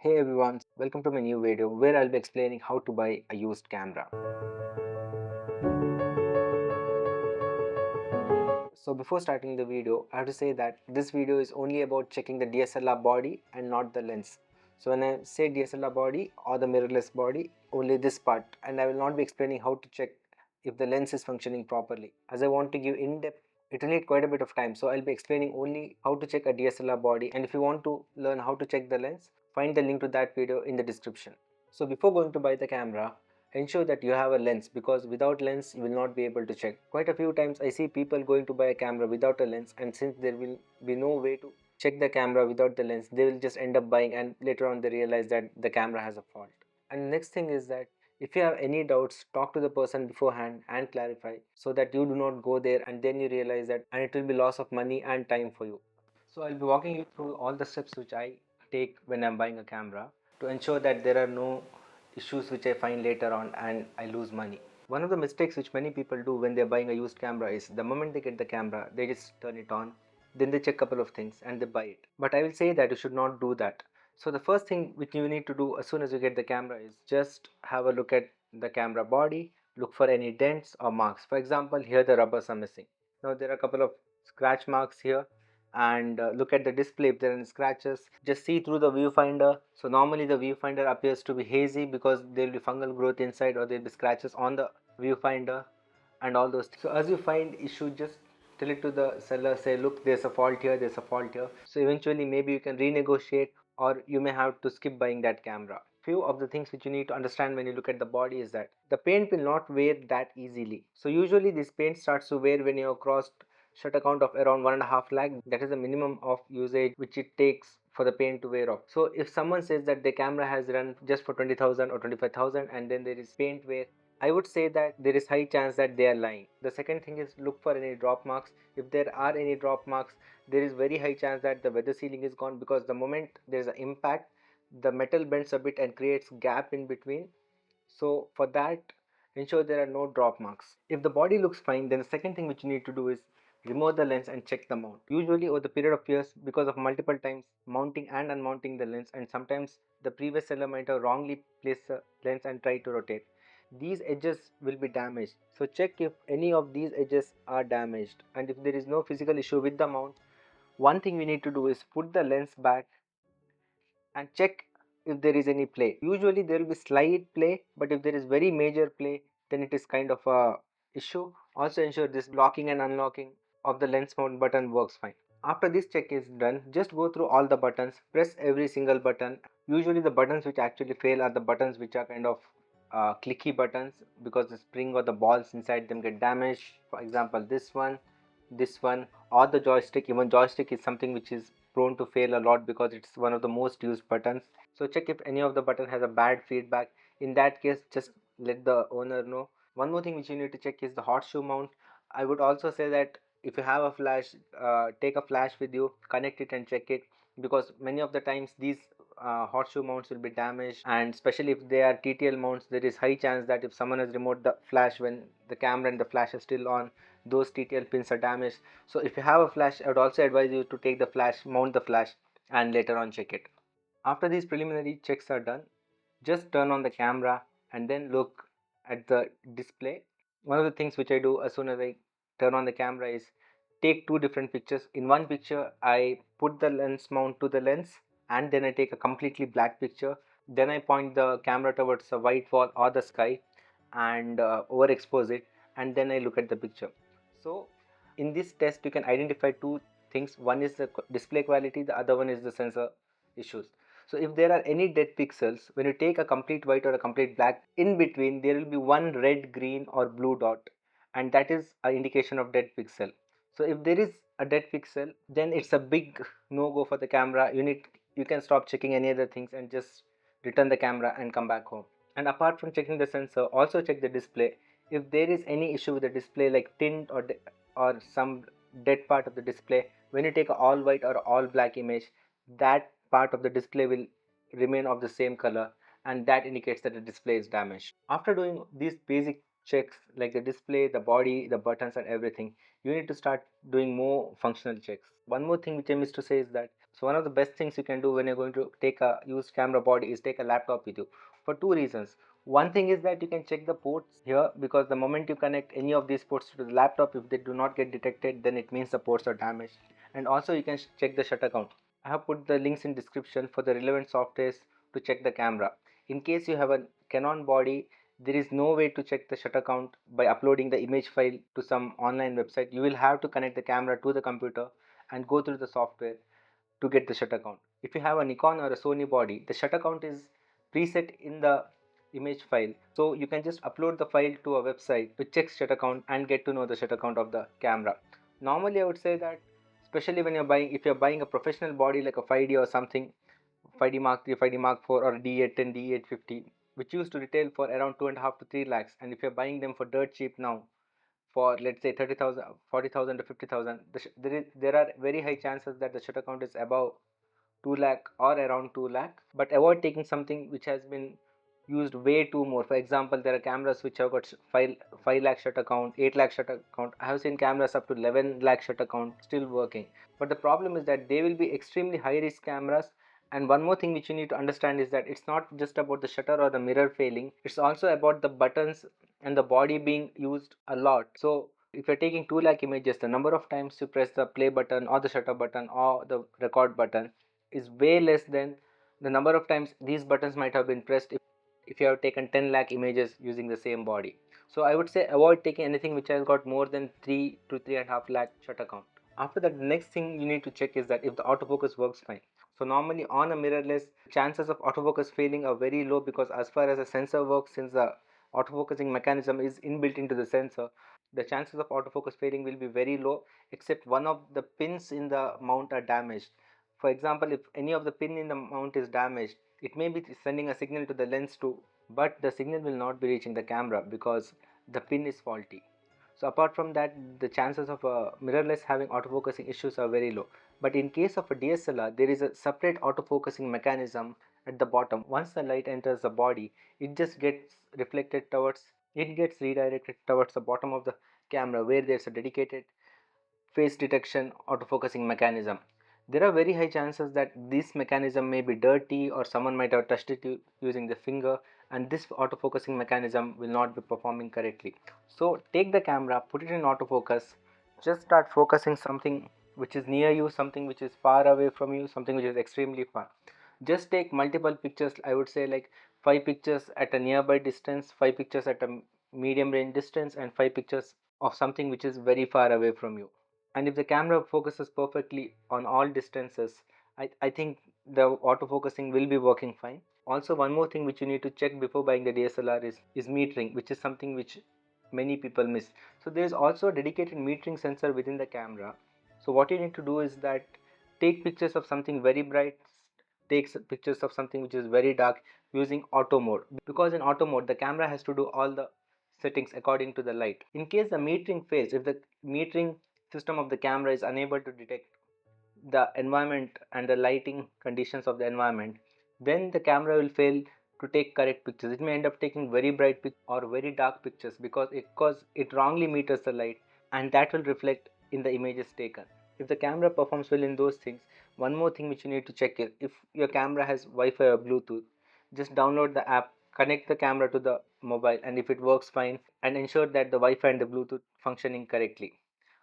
Hey everyone, welcome to my new video where I'll be explaining how to buy a used camera. So before starting the video, I have to say that this video is only about checking the DSLR body and not the lens. So when I say DSLR body or the mirrorless body, only this part, and I will not be explaining how to check if the lens is functioning properly. As I want to give in-depth, it will need quite a bit of time, so I'll be explaining only how to check a DSLR body, and if you want to learn how to check the lens, find the link to that video in the description. So before going to buy the camera, ensure that you have a lens, because without lens you will not be able to check. Quite a few times I see people going to buy a camera without a lens, and since there will be no way to check the camera without the lens, they will just end up buying, and later on they realize that the camera has a fault. And next thing is that if you have any doubts, talk to the person beforehand and clarify, so that you do not go there and then you realize that, and it will be loss of money and time for you. So I'll be walking you through all the steps which I take when I'm buying a camera to ensure that there are no issues which I find later on and I lose money. One of the mistakes which many people do when they're buying a used camera is the moment they get the camera, they just turn it on, then they check a couple of things and they buy it. But I will say that you should not do that. So the first thing which you need to do as soon as you get the camera is just have a look at the camera body, look for any dents or marks. For example, here the rubbers are missing. Now there are a couple of scratch marks here, and look at the display. If there are any scratches, just see through the viewfinder. So normally the viewfinder appears to be hazy because there will be fungal growth inside, or there will be scratches on the viewfinder and all those things. So as you find issue, just tell it to the seller, say look, there's a fault here, there's a fault here. So eventually maybe you can renegotiate, or you may have to skip buying that camera. Few of the things which you need to understand when you look at the body is that the paint will not wear that easily. So usually this paint starts to wear when you have crossed shutter count of around 1.5 lakh. That is the minimum of usage which it takes for the paint to wear off. So if someone says that the camera has run just for 20,000 or 25,000 and then there is paint wear, I would say that there is high chance that they are lying. The second thing is look for any drop marks. If there are any drop marks, there is very high chance that the weather sealing is gone, because the moment there is an impact, the metal bends a bit and creates gap in between. So for that, ensure there are no drop marks. If the body looks fine, then the second thing which you need to do is remove the lens and check the mount. Usually over the period of years, because of multiple times mounting and unmounting the lens, and sometimes the previous seller might have wrongly placed the lens and tried to rotate, these edges will be damaged. So check if any of these edges are damaged, and if there is no physical issue with the mount, one thing we need to do is put the lens back and check if there is any play. Usually there will be slight play, but if there is very major play, then it is kind of a issue. Also ensure this locking and unlocking of the lens mount button works fine. After this check is done, just go through all the buttons, press every single button. Usually the buttons which actually fail are the buttons which are kind of clicky buttons, because the spring or the balls inside them get damaged. For example, this one, or the joystick. Even joystick is something which is prone to fail a lot because it's one of the most used buttons. So check if any of the button has a bad feedback. In that case, just let the owner know. One more thing which you need to check is the horseshoe mount. I would also say that if you have a flash, take a flash with you, connect it and check it, because many of the times these horseshoe mounts will be damaged, and especially if they are TTL mounts, there is high chance that if someone has removed the flash when the camera and the flash is still on, those TTL pins are damaged. So if you have a flash, I would also advise you to take the flash, mount the flash, and later on check it. After these preliminary checks are done, just turn on the camera and then look at the display. One of the things which I do as soon as I turn on the camera is take two different pictures. In one picture, I put the lens mount to the lens, and then I take a completely black picture. Then I point the camera towards a white wall or the sky and overexpose it, and then I look at the picture. So in this test, you can identify two things. One is the display quality, the other one is the sensor issues. So if there are any dead pixels, when you take a complete white or a complete black, in between there will be one red, green or blue dot, and that is an indication of dead pixel. So if there is a dead pixel, then it's a big no go for the camera. You can stop checking any other things and just return the camera and come back home. And apart from checking the sensor, also check the display. If there is any issue with the display like tint or some dead part of the display, when you take a all white or all black image, that part of the display will remain of the same color, and that indicates that the display is damaged. After doing these basic checks like the display, the body, the buttons and everything, you need to start doing more functional checks. One more thing which I missed to say is that So one of the best things you can do when you're going to take a used camera body is take a laptop with you for two reasons. One thing is that you can check the ports here, because the moment you connect any of these ports to the laptop, if they do not get detected, then it means the ports are damaged. And also you can check the shutter count. I have put the links in description for the relevant softwares to check the camera. In case you have a Canon body, there is no way to check the shutter count by uploading the image file to some online website. You will have to connect the camera to the computer and go through the software to get the shutter count. If you have a Nikon or a Sony body, the shutter count is preset in the image file. So you can just upload the file to a website to check shutter count and get to know the shutter count of the camera. Normally I would say that, especially when if you're buying a professional body like a 5D or something, 5D Mark 3, 5D Mark 4 or D810, D850, which used to retail for around 2.5 to 3 lakhs, and if you're buying them for dirt cheap now, for let's say 30,000, 40,000 to 50,000, there are very high chances that the shutter count is above 2 lakh or around 2 lakh. But avoid taking something which has been used way too more. For example, there are cameras which have got 5 lakh shutter count, 8 lakh shutter count. I have seen cameras up to 11 lakh shutter count still working. But the problem is that they will be extremely high risk cameras. And one more thing which you need to understand is that it's not just about the shutter or the mirror failing, it's also about the buttons and the body being used a lot. So if you're taking 2 lakh images, the number of times you press the play button or the shutter button or the record button is way less than the number of times these buttons might have been pressed if you have taken 10 lakh images using the same body. So I would say avoid taking anything which has got more than 3 to 3.5 lakh shutter count. After that, the next thing you need to check is that if the autofocus works fine. So normally on a mirrorless, chances of autofocus failing are very low, because as far as the sensor works, since the autofocusing mechanism is inbuilt into the sensor, the chances of autofocus failing will be very low, except one of the pins in the mount are damaged. For example, if any of the pin in the mount is damaged, it may be sending a signal to the lens too, but the signal will not be reaching the camera because the pin is faulty. So apart from that, the chances of a mirrorless having autofocusing issues are very low. But in case of a DSLR, there is a separate autofocusing mechanism at the bottom. Once the light enters the body, it just gets it gets redirected towards the bottom of the camera, where there's a dedicated face detection autofocusing mechanism. There are very high chances that this mechanism may be dirty, or someone might have touched it using the finger, and this autofocusing mechanism will not be performing correctly. So take the camera, put it in autofocus, just start focusing something which is near you, something which is far away from you, something which is extremely far. Just take multiple pictures. I would say like 5 pictures at a nearby distance, 5 pictures at a medium range distance, and 5 pictures of something which is very far away from you. And if the camera focuses perfectly on all distances, I think the autofocusing will be working fine. Also, one more thing which you need to check before buying the DSLR is metering, which is something which many people miss. So there is also a dedicated metering sensor within the camera. So what you need to do is that take pictures of something very bright, take pictures of something which is very dark using auto mode, because in auto mode the camera has to do all the settings according to the light. In case the metering fails, if the metering system of the camera is unable to detect the environment and the lighting conditions of the environment, then the camera will fail to take correct pictures. It may end up taking very bright pictures or very dark pictures, because it wrongly meters the light, and that will reflect in the images taken. If the camera performs well in those things, one more thing which you need to check is if your camera has Wi-Fi or Bluetooth, just download the app, connect the camera to the mobile, and if it works fine, and ensure that the Wi-Fi and the Bluetooth functioning correctly.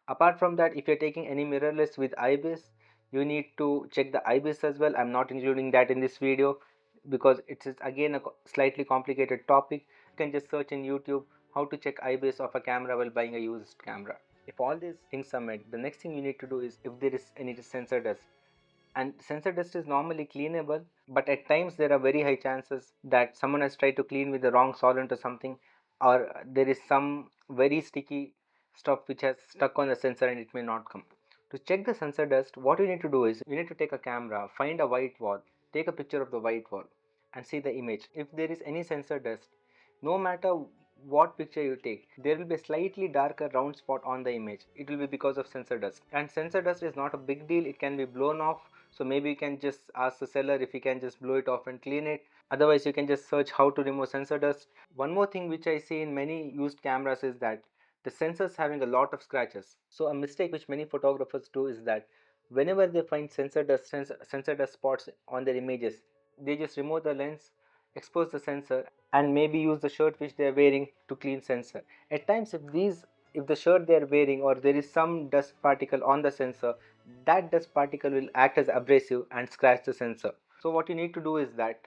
Apart from that, if you're taking any mirrorless with IBIS, you need to check the IBIS as well. I'm not including that in this video because it is again a slightly complicated topic. You can just search in YouTube how to check IBIS of a camera while buying a used camera. If all these things are met, the next thing you need to do is if there is any sensor dust. And sensor dust is normally cleanable, but at times there are very high chances that someone has tried to clean with the wrong solvent or something, or there is some very sticky stuff which has stuck on the sensor and it may not come. To check the sensor dust, what you need to do is you need to take a camera, find a white wall, take a picture of the white wall and see the image. If there is any sensor dust, no matter what picture you take, there will be a slightly darker round spot on the image. It will be because of sensor dust, and sensor dust is not a big deal. It can be blown off, so maybe you can just ask the seller if he can just blow it off and clean it. Otherwise you can just search how to remove sensor dust. One more thing which I see in many used cameras is that the sensors having a lot of scratches. So a mistake which many photographers do is that Whenever they find sensor dust spots on their images, they just remove the lens, expose the sensor, and maybe use the shirt which they are wearing to clean sensor. At times, if the shirt they are wearing or there is some dust particle on the sensor, that dust particle will act as abrasive and scratch the sensor. So what you need to do is that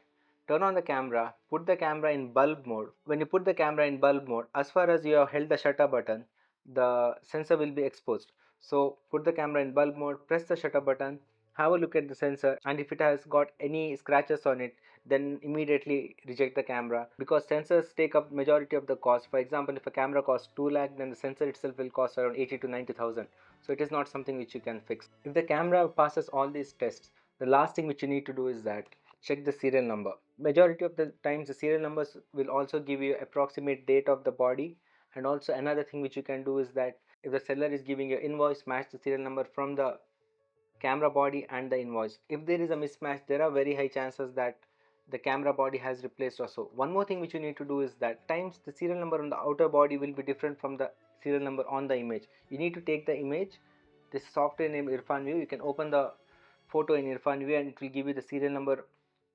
turn on the camera, put the camera in bulb mode. When you put the camera in bulb mode, as far as you have held the shutter button, the sensor will be exposed. So put the camera in bulb mode, press the shutter button, have a look at the sensor, and if it has got any scratches on it, then immediately reject the camera, because sensors take up majority of the cost. For example, if a camera costs 2 lakh, then the sensor itself will cost around 80 to 90,000. So it is not something which you can fix. If the camera passes all these tests, the last thing which you need to do is that check the serial number. Majority of the times the serial numbers will also give you approximate date of the body. And also another thing which you can do is that if the seller is giving you invoice, match the serial number from the camera body and the invoice. If there is a mismatch, there are very high chances that the camera body has replaced also. One more thing which you need to do is that times the serial number on the outer body will be different from the serial number on the image. You need to take the image, this software named Irfan View. You can open the photo in Irfan View and it will give you the serial number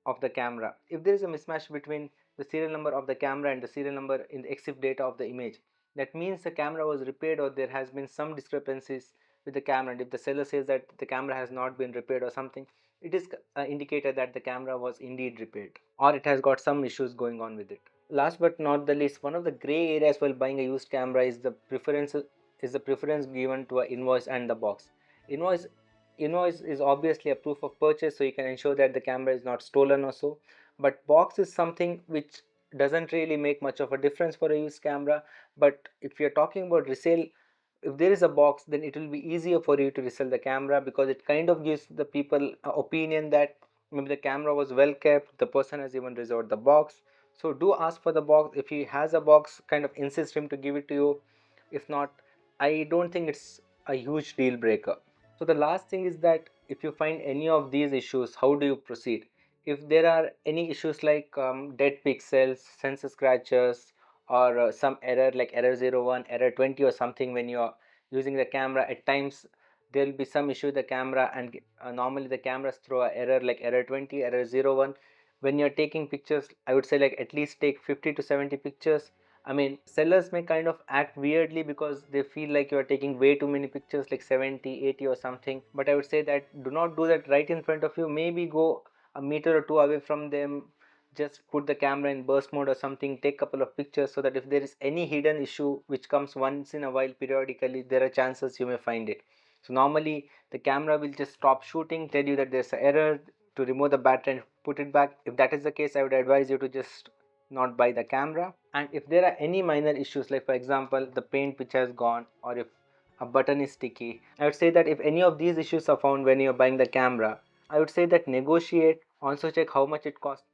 of the camera. If there is a mismatch between the serial number of the camera and the serial number in the EXIF data of the image, that means the camera was repaired or there has been some discrepancies with the camera. And if the seller says that the camera has not been repaired or something, it is indicated that the camera was indeed repaired or it has got some issues going on with it. Last but not the least, one of the gray areas while buying a used camera is the preference given to an invoice and the box. Invoice invoice is obviously a proof of purchase, so you can ensure that the camera is not stolen or so. But box is something which doesn't really make much of a difference for a used camera. But if you're talking about resale, if there is a box, then it will be easier for you to resell the camera, because it kind of gives the people a opinion that maybe the camera was well kept, the person has even reserved the box. So do ask for the box. If he has a box, kind of insist him to give it to you. If not, I don't think it's a huge deal breaker. So the last thing is that if you find any of these issues, how do you proceed? If there are any issues like dead pixels, sensor scratches, or some error like error 01, error 20 or something when you are using the camera, at times there will be some issue with the camera, and normally the cameras throw a error like error 20, error 01. When you're taking pictures, I would say like at least take 50 to 70 pictures. I mean, sellers may kind of act weirdly because they feel like you are taking way too many pictures, like 70, 80 or something. But I would say that do not do that right in front of you. Maybe go a meter or two away from them. Just put the camera in burst mode or something. Take a couple of pictures so that if there is any hidden issue which comes once in a while periodically, there are chances you may find it. So normally the camera will just stop shooting, tell you that there's an error, to remove the battery and put it back. If that is the case, I would advise you to just not buy the camera. And if there are any minor issues, like for example the paint which has gone, or if a button is sticky, I would say that if any of these issues are found when you're buying the camera, I would say that negotiate. Also check how much it costs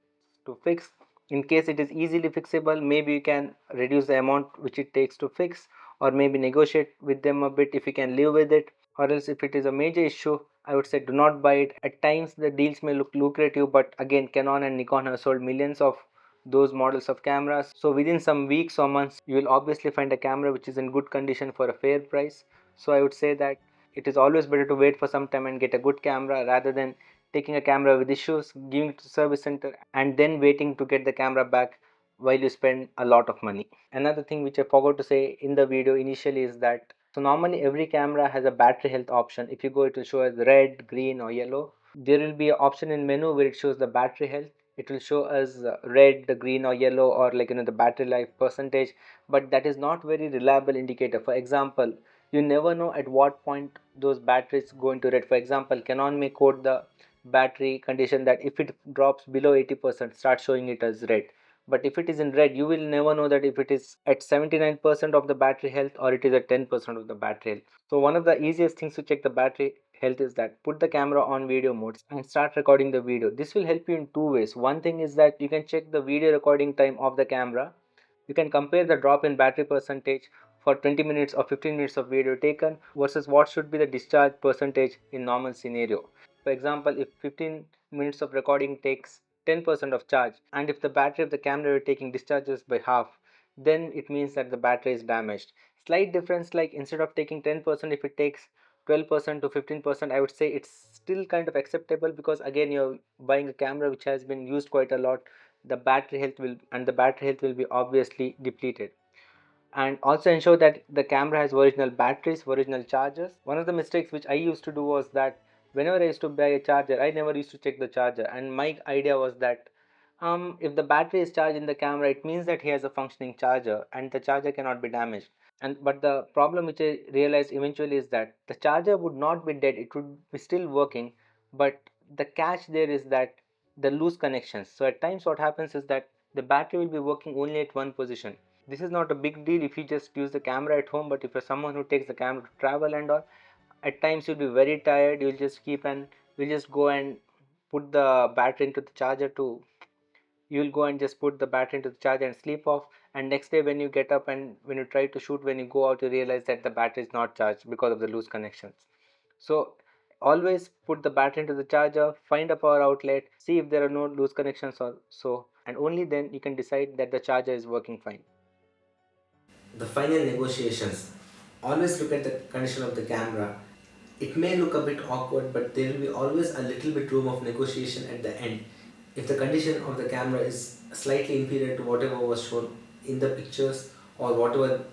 to fix. In case it is easily fixable, maybe you can reduce the amount which it takes to fix, or maybe negotiate with them a bit if you can live with it. Or else if it is a major issue, I would say do not buy it. At times the deals may look lucrative, but again, Canon and Nikon have sold millions of those models of cameras, so within some weeks or months you will obviously find a camera which is in good condition for a fair price. So I would say that it is always better to wait for some time and get a good camera, rather than taking a camera with issues, giving it to service center, and then waiting to get the camera back while you spend a lot of money. Another thing which I forgot to say in the video initially is that, so normally every camera has a battery health option. If you go, it will show as red, green or yellow. There will be an option in menu where it shows the battery health. It will show as red, green or yellow, or like the battery life percentage. But that is not very reliable indicator. For example, you never know at what point those batteries go into red. For example, Canon may quote the battery condition that if it drops below 80%, start showing it as red. But if it is in red, you will never know that if it is at 79% of the battery health or it is at 10% of the battery health. So one of the easiest things to check the battery health is that put the camera on video modes and start recording the video. This will help you in two ways. One thing is that you can check the video recording time of the camera. You can compare the drop in battery percentage for 20 minutes or 15 minutes of video taken versus what should be the discharge percentage in normal scenario. For example, if 15 minutes of recording takes 10% of charge, and if the battery of the camera you're taking discharges by half, then it means that the battery is damaged. Slight difference, like instead of taking 10%, if it takes 12% to 15%, I would say it's still kind of acceptable, because again you're buying a camera which has been used quite a lot. The battery health will be obviously depleted. And also ensure that the camera has original batteries, original chargers. One of the mistakes which I used to do was that whenever I used to buy a charger, I never used to check the charger, and my idea was that if the battery is charged in the camera, it means that he has a functioning charger and the charger cannot be damaged. And but the problem which I realized eventually is that the charger would not be dead, it would be still working, but the catch there is that the loose connections. So at times what happens is that the battery will be working only at one position. This is not a big deal if you just use the camera at home, but if you're someone who takes the camera to travel and all, at times you'll be very tired, you'll just go and put the battery into the charger to you'll go and just put the battery into the charger and sleep off, and next day when you get up and when you try to shoot, when you go out, you realize that the battery is not charged because of the loose connections. So always put the battery into the charger, find a power outlet, see if there are no loose connections or so, and only then you can decide that the charger is working fine. The final negotiations. Always look at the condition of the camera. It may look a bit awkward, but there will be always a little bit room of negotiation at the end. If the condition of the camera is slightly inferior to whatever was shown in the pictures or whatever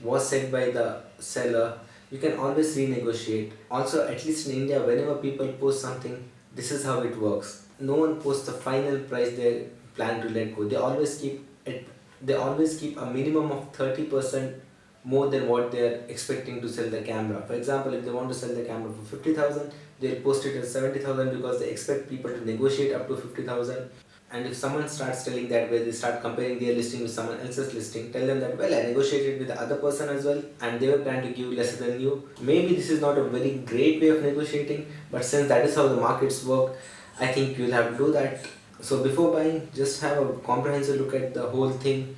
was said by the seller, you can always renegotiate. Also, at least in India, whenever people post something, this is how it works. No one posts the final price they plan to let go. They always keep a minimum of 30% more than what they are expecting to sell the camera. For example, if they want to sell the camera for 50,000, they'll post it at 70,000 because they expect people to negotiate up to 50,000. And if someone starts telling that way, they start comparing their listing with someone else's listing, tell them that, well, I negotiated with the other person as well and they were planning to give lesser than you. Maybe this is not a very great way of negotiating, but since that is how the markets work, I think you'll have to do that. So before buying, just have a comprehensive look at the whole thing,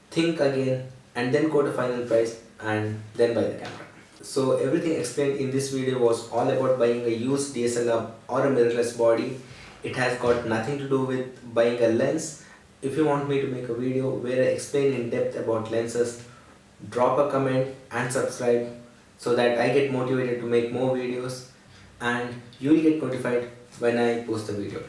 think again, and then quote a final price and then buy the camera. So everything explained in this video was all about buying a used DSLR or a mirrorless body. It has got nothing to do with buying a lens. If you want me to make a video where I explain in depth about lenses, drop a comment and subscribe so that I get motivated to make more videos and you will get notified when I post the video.